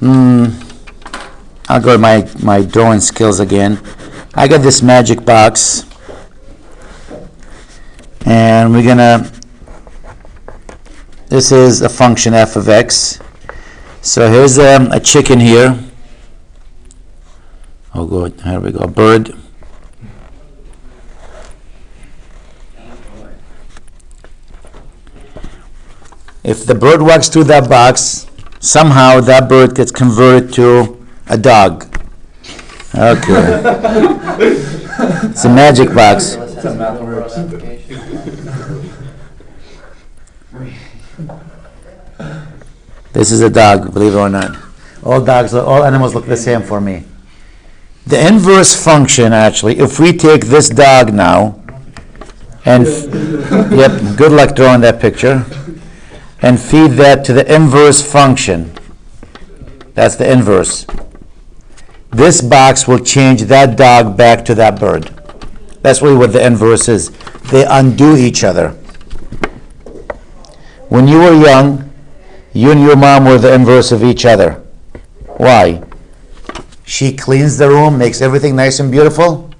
I'll go to my drawing skills again. I got this magic box, and we're gonna, this is a function f of x. So here's a chicken here. Oh good, here we go, bird. If the bird walks through that box, somehow that bird gets converted to a dog. Okay. It's a magic box. This is a dog, believe it or not. All animals look the same for me. The inverse function, actually, if we take this dog now, and yep, good luck drawing that picture, and feed that to the inverse function. That's the inverse. This box will change that dog back to that bird. That's really what the inverse is. They undo each other. When you were young, you and your mom were the inverse of each other. Why? She cleans the room, makes everything nice and beautiful,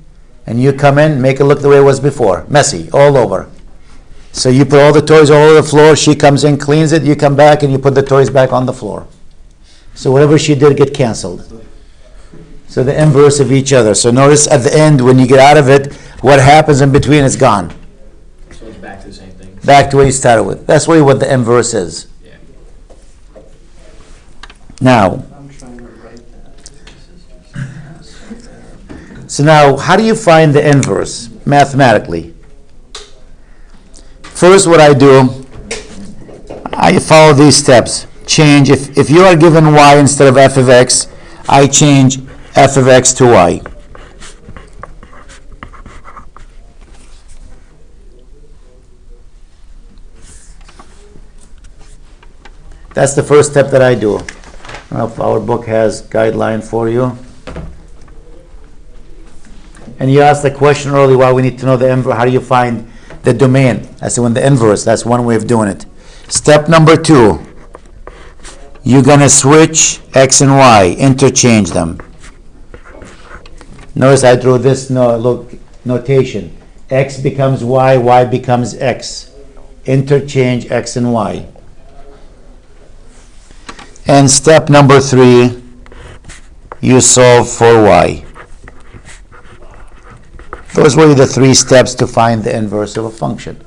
and you come in, make it look the way it was before. Messy, all over. So you put all the toys all over the floor, she comes in, cleans it, you come back, and you put the toys back on the floor. So whatever she did get canceled. So the inverse of each other. So notice at the end, when you get out of it, what happens in between is gone. So it's back to the same thing. Back to what you started with. That's really what the inverse is. Yeah. Now, I'm trying to write that. so now, how do you find the inverse mathematically? First, what I do, I follow these steps. Change, if you are given y instead of f of x, I change f of x to y. That's the first step that I do. I don't know if our book has guideline for you. And you asked the question earlier why we need to know the inverse. How do you find the domain? I said when the inverse, that's one way of doing it. Step number 2, you're going to switch x and y, interchange them. Notice I drew this notation. X becomes y, y becomes x. Interchange x and y. And step number 3, you solve for y. Those were the 3 steps to find the inverse of a function.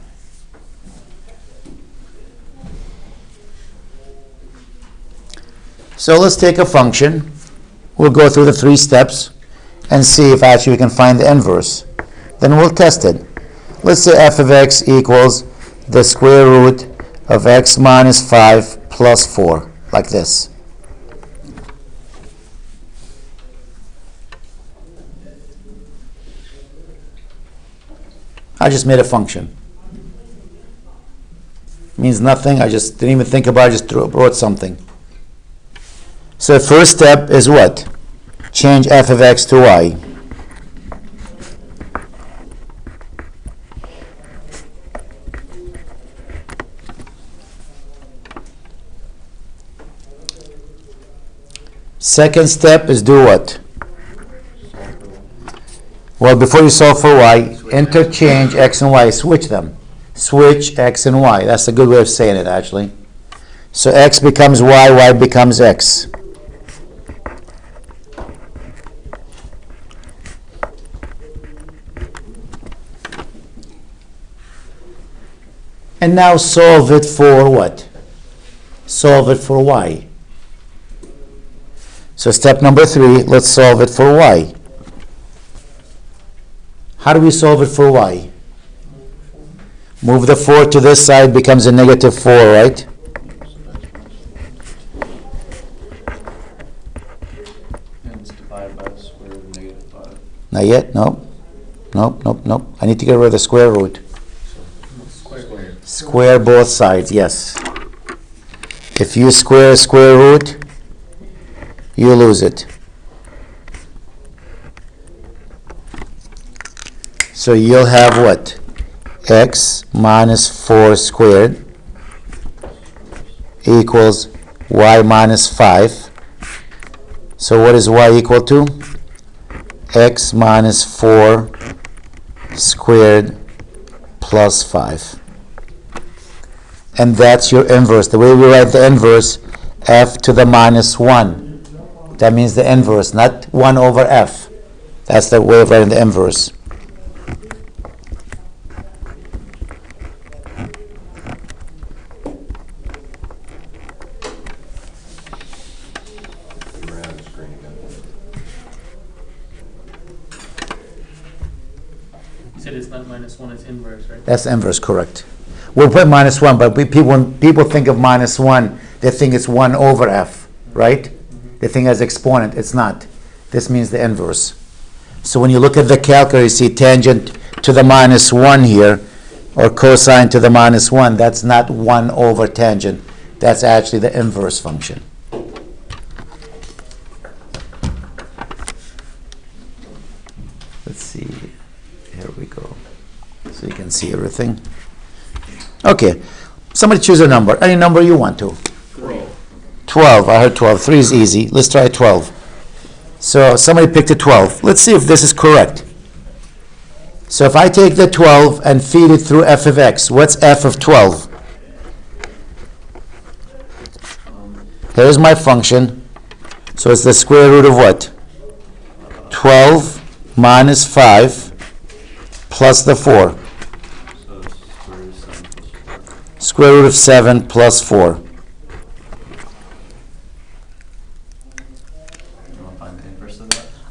So let's take a function. We'll go through the 3 steps and see if actually we can find the inverse. Then we'll test it. Let's say f of x equals the square root of x minus 5 plus 4, like this. I just made a function. Means nothing. I just didn't even think about it. I just wrote something. So the first step is what? Change f of x to y. Second step is do what? Well, before you solve for y, interchange x and y, switch them. Switch x and y. That's a good way of saying it, actually. So x becomes y, y becomes x. And now solve it for what? Solve it for y. So step number 3, let's solve it for y. How do we solve it for y? Move the 4 to this side, becomes a negative 4, right? And it's divided by the square root of negative 5. Not yet? Nope. Nope. I need to get rid of the square root. Square. Square both sides, yes. If you square square root, you lose it. So you'll have what? X minus 4 squared equals y minus 5 So what is y equal to? X minus 4 squared plus 5. And that's your inverse. The way we write the inverse, f to the minus 1. That means the inverse, not 1 over f. That's the way of writing the inverse. You said it's not -1, it's inverse, right? That's the inverse, correct. We'll put minus 1, but when people think of minus 1, they think it's 1 over f, right? They think as exponent. It's not. This means the inverse. So when you look at the calculator, you see tangent to the minus 1 here, or cosine to the minus 1. That's not 1 over tangent. That's actually the inverse function. Let's see. Here we go. So you can see everything. Okay. Somebody choose a number. Any number you want to. 12. I heard 12. 3 is easy. Let's try 12. So somebody picked a 12. Let's see if this is correct. So if I take the 12 and feed it through f of x, what's f of 12? Here's my function. So it's the square root of what? 12 minus 5 plus the 4. Square root of 7 plus 4.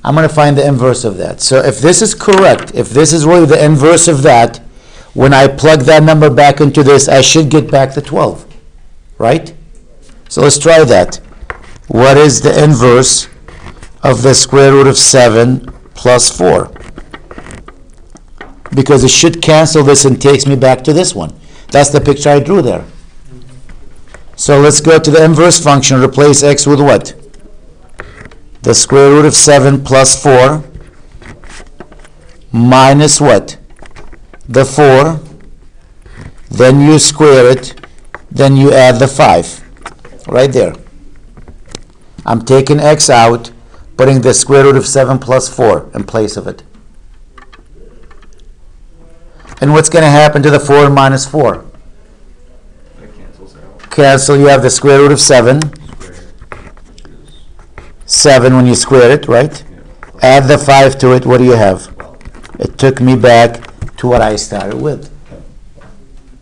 I'm going to find the inverse of that. So if this is correct, if this is really the inverse of that, when I plug that number back into this, I should get back the 12, right? So let's try that. What is the inverse of the square root of 7 plus 4? Because it should cancel this and takes me back to this one. That's the picture I drew there. So let's go to the inverse function. Replace x with what? The square root of 7 plus 4 minus what? The 4. Then you square it. Then you add the 5. Right there. I'm taking x out, putting the square root of 7 plus 4 in place of it. And what's going to happen to the 4 minus 4? That cancels out. Cancel. You have the square root of 7. 7 when you square it, right? Add the 5 to it. What do you have? It took me back to what I started with.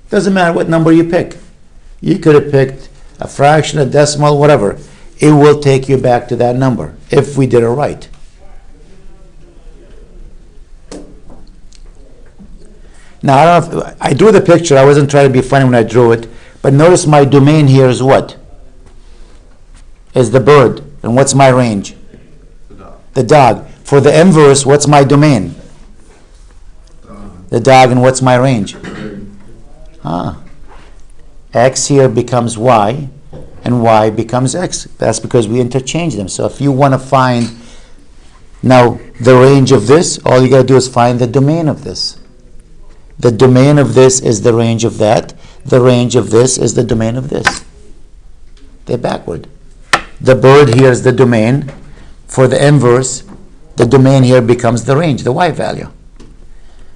Doesn't matter what number you pick. You could have picked a fraction, a decimal, whatever. It will take you back to that number if we did it right. Now, I don't know if I drew the picture. I wasn't trying to be funny when I drew it. But notice my domain here is what? Is the bird. And what's my range? The dog. The dog. For the inverse, what's my domain? The dog. And what's my range? X here becomes y, and y becomes x. That's because we interchange them. So if you want to find now the range of this, all you got to do is find the domain of this. The domain of this is the range of that. The range of this is the domain of this. They're backward. The bird here is the domain. For the inverse, the domain here becomes the range, the y value.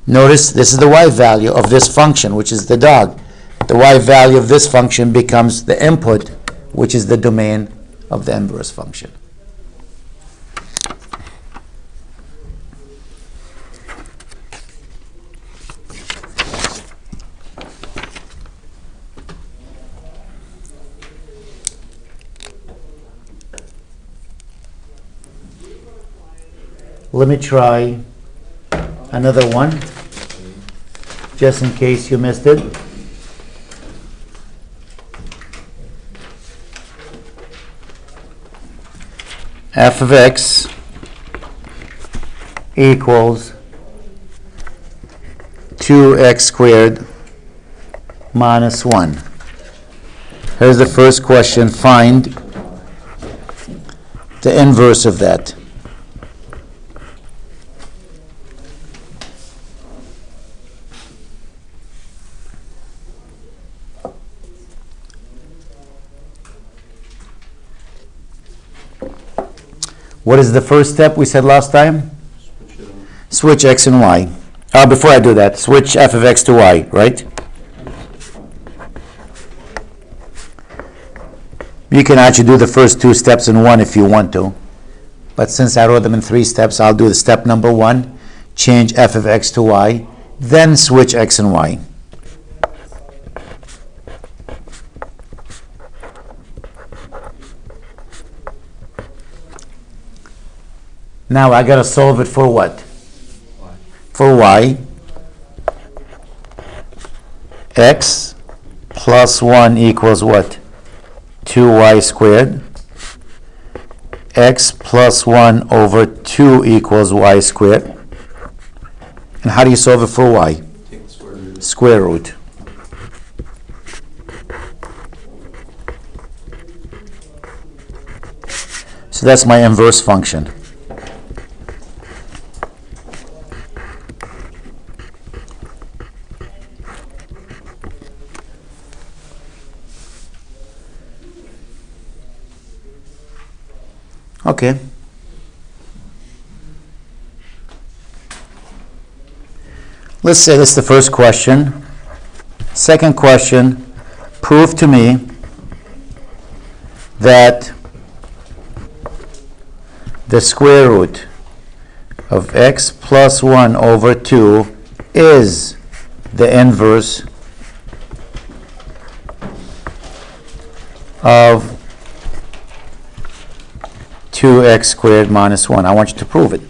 Notice this is the y value of this function, which is the dog. The y value of this function becomes the input, which is the domain of the inverse function. Let me try another one, just in case you missed it. F of x equals 2x squared minus 1. Here's the first question. Find the inverse of that. What is the first step we said last time? Switch it on. Switch x and y. Before I do that, switch f of x to y, right? You can actually do the first two steps in one if you want to. But since I wrote them in 3 steps, I'll do the step number 1, change f of x to y, then switch x and y. Now I got to solve it for what? For y. X plus 1 equals what? 2y squared. X plus 1 over 2 equals y squared. And how do you solve it for y? Take the square root. Square root. So that's my inverse function. Okay. Let's say this is the first question. Second question, prove to me that the square root of x plus 1 over 2 is the inverse of 2x squared minus 1. I want you to prove it.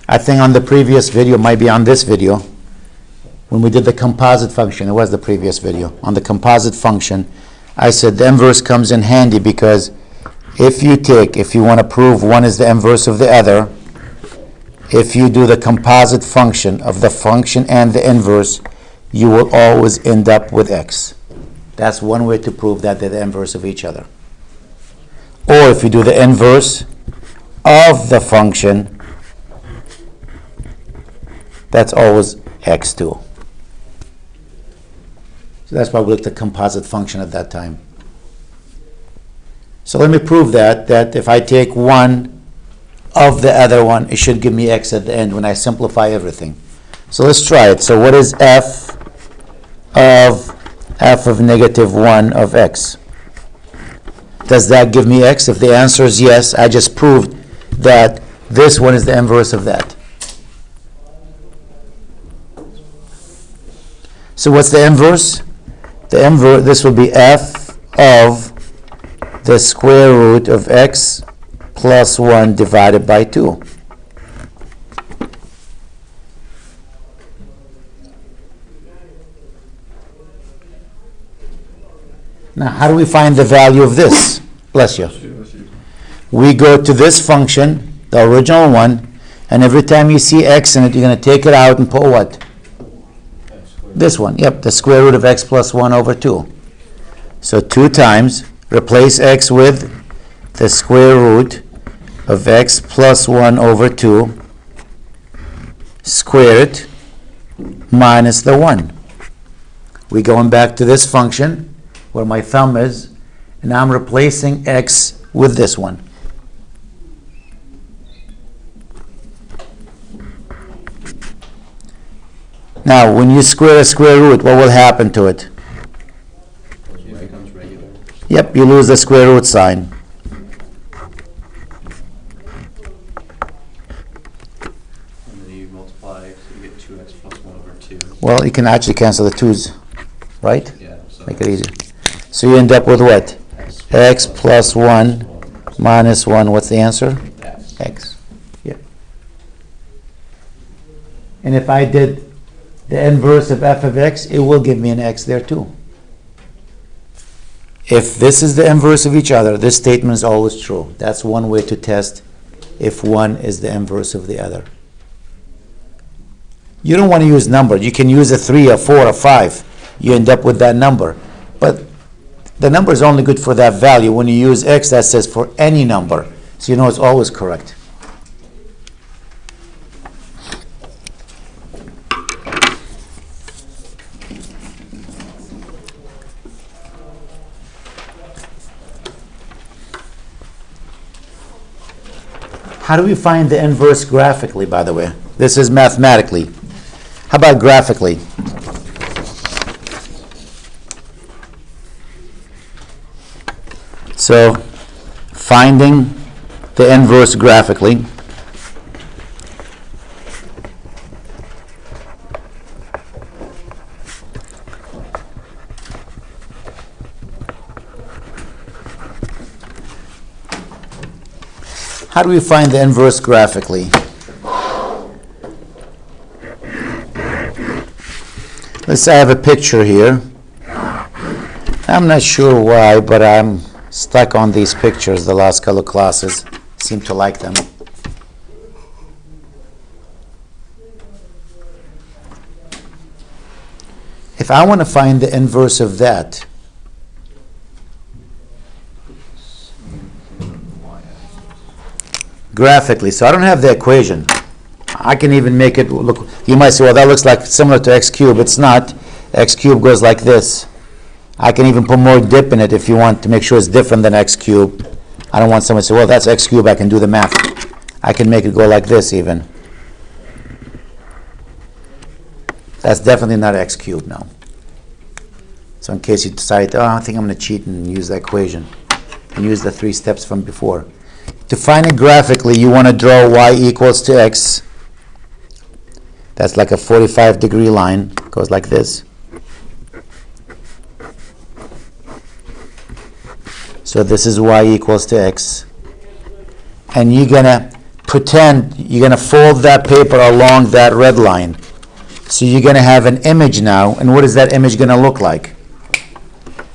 I think on the previous video, might be on this video, when we did the composite function, it was the previous video. On the composite function, I said the inverse comes in handy because if you want to prove one is the inverse of the other, if you do the composite function of the function and the inverse, you will always end up with x. That's one way to prove that they're the inverse of each other. Or if you do the inverse of the function, that's always x too. So that's why we looked at composite function at that time. So let me prove that if I take one of the other one, it should give me x at the end when I simplify everything. So let's try it. So what is f of negative 1 of x? Does that give me x? If the answer is yes, I just proved that this one is the inverse of that. So what's the inverse? The inverse, this will be f of the square root of x plus 1 divided by 2. Now, how do we find the value of this? Bless you. We go to this function, the original one, and every time you see x in it, you're going to take it out and put what? This one, yep, the square root of x plus 1 over 2. So 2 times, replace x with the square root of x plus 1 over 2, square it, minus the 1. We're going back to this function, where my thumb is, and I'm replacing x with this one. Now, when you square a square root, what will happen to it? It becomes regular. Yep, you lose the square root sign. And then you multiply, so you get 2x plus 1 over 2. Well, you can actually cancel the 2's, right? Yeah. So Make it easy. So you end up with what? X plus 1 minus 1. What's the answer? X. X. Yep. And if I did the inverse of f of x, it will give me an x there too. If this is the inverse of each other, this statement is always true. That's one way to test if one is the inverse of the other. You don't want to use numbers. You can use a 3, a 4, a 5. You end up with that number. But the number is only good for that value. When you use x, that says for any number. So you know it's always correct. How do we find the inverse graphically, by the way? This is mathematically. How about graphically? So, finding the inverse graphically. How do we find the inverse graphically? Let's say I have a picture here. I'm not sure why, but I'm stuck on these pictures the last couple of classes. Seem to like them. If I want to find the inverse of that, graphically, so I don't have the equation. I can even make it look, you might say, well, that looks like similar to x cubed. It's not. X cubed goes like this. I can even put more dip in it if you want to make sure it's different than x cubed. I don't want someone to say, well, that's x cubed. I can do the math. I can make it go like this even. That's definitely not x cubed now. So in case you decide, oh, I think I'm going to cheat and use the equation and use the 3 steps from before. To find it graphically, you want to draw y equals to x. That's like a 45-degree line. Goes like this. So this is y equals to x. And you're going to pretend, you're going to fold that paper along that red line. So you're going to have an image now. And what is that image going to look like?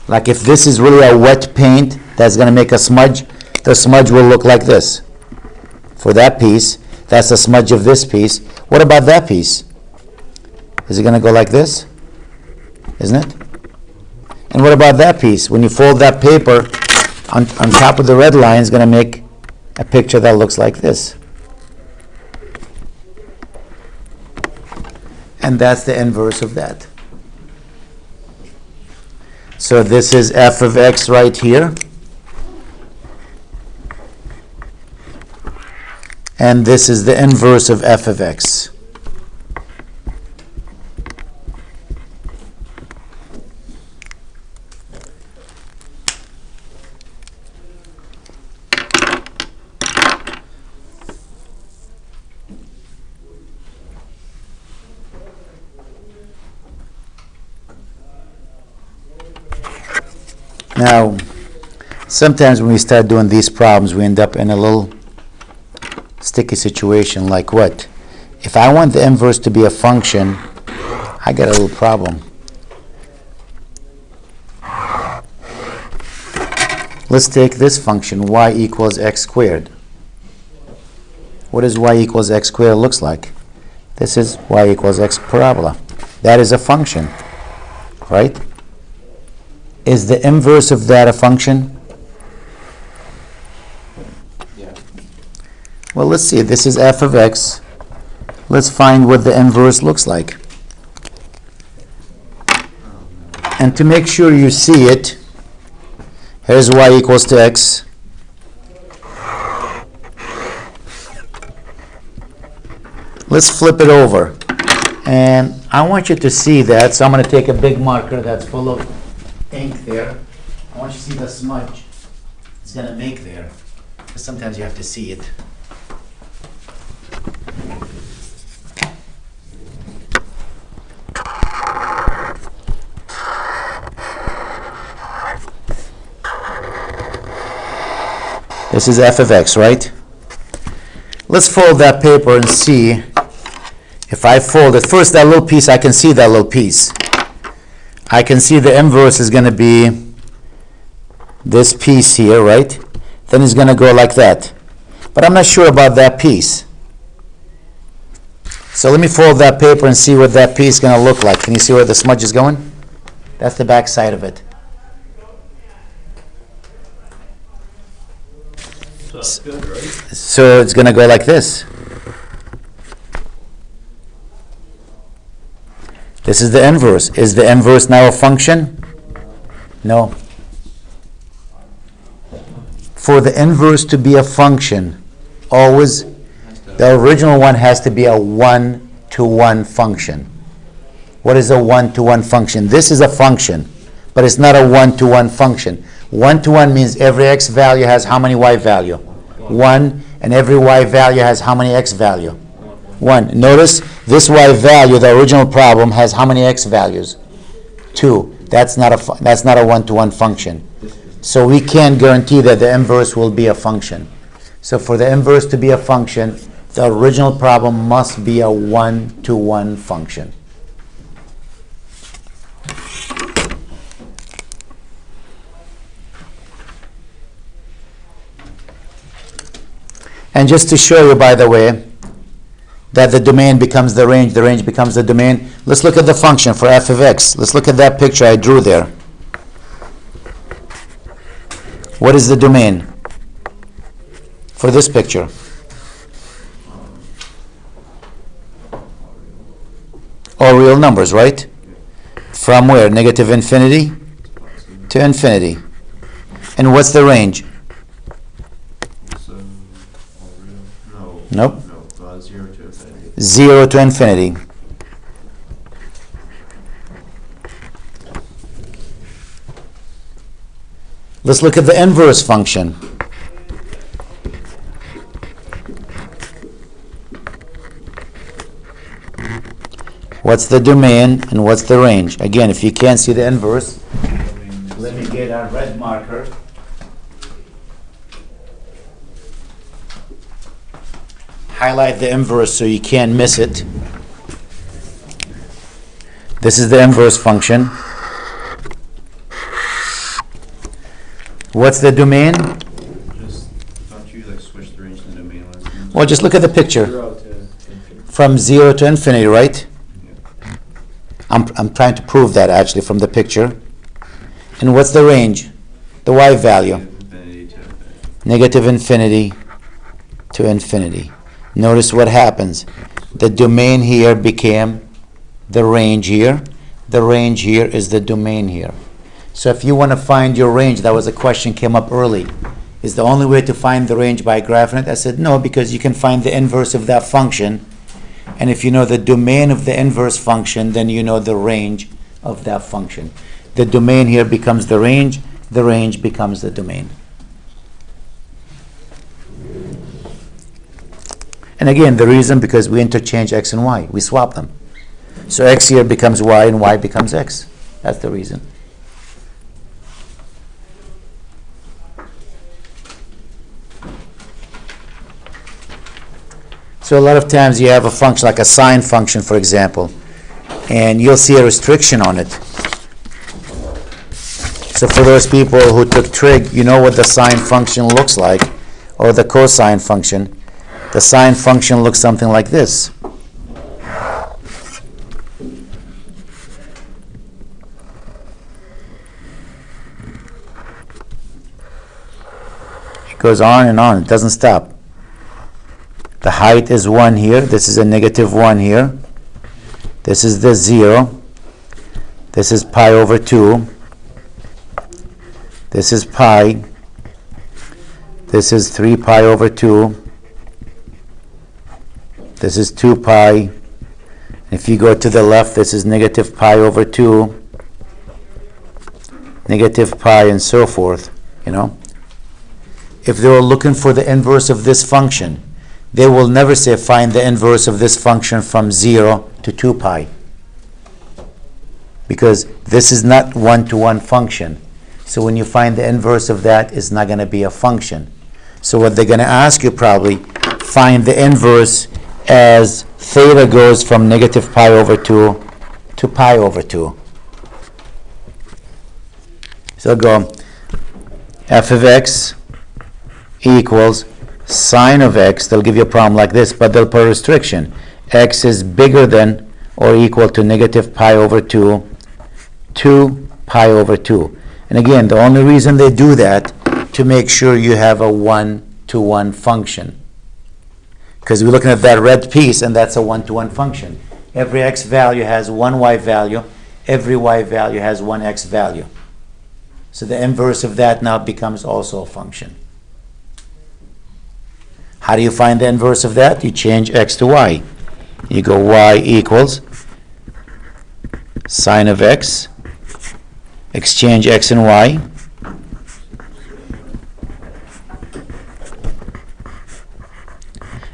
Like if this is really a wet paint that's going to make a smudge, the smudge will look like this. For that piece, that's a smudge of this piece. What about that piece? Is it going to go like this? Isn't it? And what about that piece? When you fold that paper on top of the red line, it's going to make a picture that looks like this. And that's the inverse of that. So this is f of x right here. And this is the inverse of f of x. Now, sometimes when we start doing these problems, we end up in a little sticky situation. Like what? If I want the inverse to be a function, I got a little problem. Let's take this function, y equals x squared. What does y equals x squared looks like? This is y equals x parabola. That is a function, right? Is the inverse of that a function? Yeah. Well, let's see. This is f of x. Let's find what the inverse looks like. And to make sure you see it, here's y equals to x. Let's flip it over. And I want you to see that. So I'm going to take a big marker that's full of ink there. I want you to see the smudge it's going to make there. Because sometimes you have to see it. This is f of x, right? Let's fold that paper and see if I fold it. First, that little piece, I can see that little piece. I can see the inverse is going to be this piece here, right? Then it's going to go like that. But I'm not sure about that piece. So let me fold that paper and see what that piece is going to look like. Can you see where the smudge is going? That's the back side of it. So that's good, right? So it's going to go like this. This is the inverse. Is the inverse now a function? No. For the inverse to be a function, Always, Has to- the original one has to be a one-to-one function. What is a one-to-one function? This is a function, but it's not a one-to-one function. One-to-one means every x value has how many y value? 1, and every y value has how many x value? 1. Notice this y value, the original problem, has how many x values? 2. That's not a one-to-one function. So we can't guarantee that the inverse will be a function. So for the inverse to be a function, the original problem must be a one-to-one function. And just to show you, by the way, that the domain becomes the range becomes the domain, let's look at the function for f of x. Let's look at that picture I drew there. What is the domain for this picture? All real numbers, right? From where? Negative infinity to infinity. And what's the range? So, all real? No. Nope. No, 0 to infinity. 0 to infinity. Let's look at the inverse function. What's the domain and what's the range? Again, if you can't see the inverse, let me get a red marker. Highlight the inverse so you can't miss it. This is the inverse function. What's the domain? Just, don't you like switch the range to the domain lines? Well, just look at the picture. 0 to infinity. From 0 to infinity, right? Yeah. I'm trying to prove that actually from the picture. And what's the range? The y value. Infinity to infinity. Negative infinity to infinity. Notice what happens. The domain here became the range here. The range here is the domain here. So if you want to find your range, that was a question came up early. Is the only way to find the range by graphing it? I said no, because you can find the inverse of that function. And if you know the domain of the inverse function, then you know the range of that function. The domain here becomes the range becomes the domain. And again, the reason, because we interchange x and y. We swap them. So x here becomes y and y becomes x. That's the reason. So a lot of times you have a function like a sine function, for example, and you'll see a restriction on it. So for those people who took trig, you know what the sine function looks like, or the cosine function. The sine function looks something like this. It goes on and on. It doesn't stop. The height is 1 here. This is a negative 1 here. This is the 0. This is pi over 2. This is pi. This is 3 pi over 2. This is 2 pi. If you go to the left, this is negative pi over 2. Negative pi and so forth, you know. If they were looking for the inverse of this function, they will never say find the inverse of this function from 0 to 2 pi. Because this is not one-to-one function. So when you find the inverse of that, it's not going to be a function. So what they're going to ask you probably, find the inverse as theta goes from negative pi over 2 to pi over 2. So go f of x equals sine of x. They'll give you a problem like this, but they'll put a restriction. X is bigger than or equal to negative pi over 2 to pi over 2. And again, the only reason they do that to make sure you have a one-to-one function. Because we're looking at that red piece, and that's a one-to-one function. Every x value has one y value. Every y value has one x value. So the inverse of that now becomes also a function. How do you find the inverse of that? You change x to y. You go y equals sine of x, exchange x and y,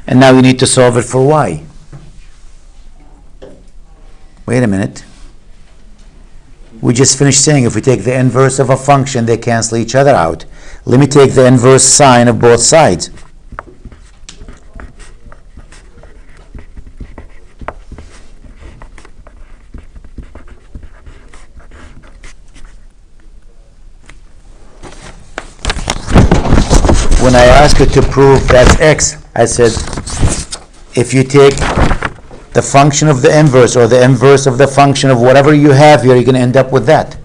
and now you need to solve it for y. Wait a minute. We just finished saying if we take the inverse of a function, they cancel each other out. Let me take the inverse sine of both sides. When I asked you to prove that's x, I said, if you take the function of the inverse or the inverse of the function of whatever you have here, you're going to end up with that.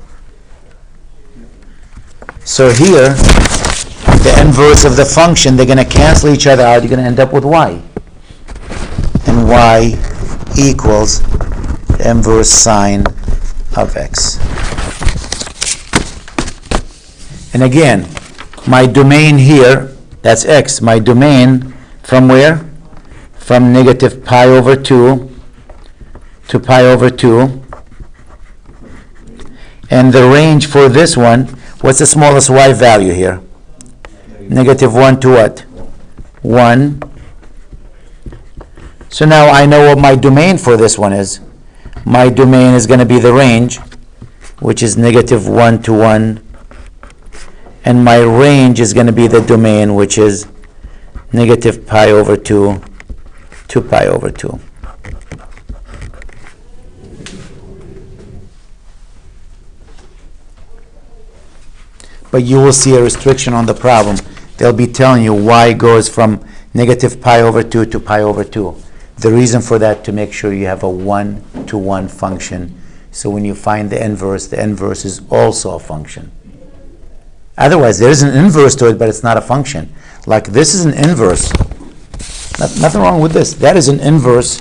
So here, the inverse of the function, they're going to cancel each other out. You're going to end up with y. And y equals the inverse sine of x. And again, my domain here, that's x. My domain from where? From negative pi over 2 to pi over 2. And the range for this one, what's the smallest y value here? Negative 1 to what? 1. So now I know what my domain for this one is. My domain is going to be the range, which is negative 1 to 1. And my range is going to be the domain, which is negative pi over 2 to pi over 2. But you will see a restriction on the problem. They'll be telling you y goes from negative pi over 2 to pi over 2. The reason for that, to make sure you have a 1-to-1 function. So when you find the inverse is also a function. Otherwise, there is an inverse to it, but it's not a function. Like this is an inverse. Nothing wrong with this. That is an inverse.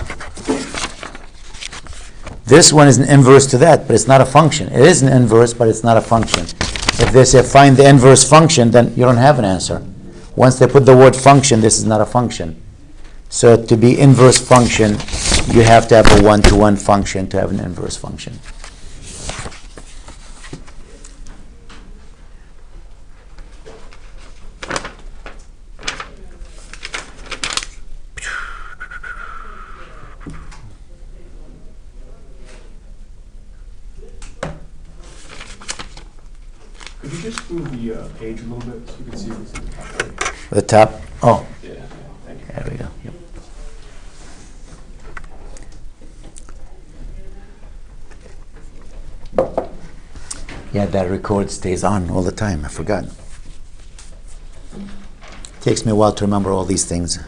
This one is an inverse to that, but it's not a function. It is an inverse, but it's not a function. If they say find the inverse function, then you don't have an answer. Once they put the word function, this is not a function. So to be inverse function, you have to have a 1-to-1 function to have an inverse function. Could you just move the page a little bit so you can see this? The top? Oh, Yeah, thank you. there we go. Yep. Yeah, that record stays on all the time. I forgot. Takes me a while to remember all these things.